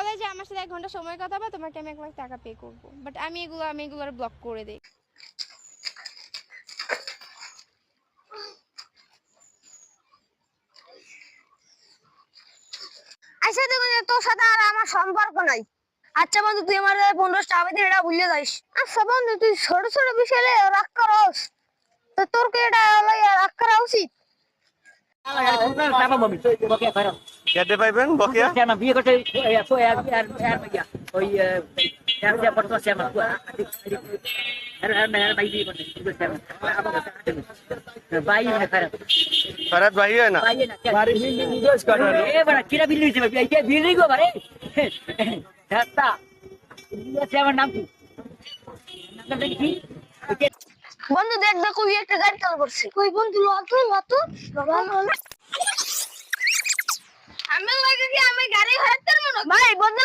বলে যে আমার সাথে 1 ঘন্টা সময় কথা বলো, তোমাকে আমি 1 লাখ টাকা পে করবো, বাট আমি এগুলোর ব্লক করে দেই। আচ্ছা দেখো, তোর সাথে আর আমার সম্পর্ক নাই। আচ্ছা বন্ধু, তুই আমার 15 টাকা দিন, এটা ভুলে যাইস। আচ্ছা বন্ধু, তুই ছোট ছোট বিষয়ে রাগ করস, তো তোর কি এটা রাগ করা উচিত? কেটে পাইবেন বকেয়া? বিয়ে করতে ওই ফেরত ভাই হয় না? কিরা বিল নিয়েছে বিল নেই গো বারে আমার নাম কি? কি বন্ধু দেখ দেখো, ওই একটা গাড়ি চালু করছে। কই বন্ধু, লতো আমি লাগে কি আমি গাড়ি হাঁটতে পারবো না ভাই, বন্ধু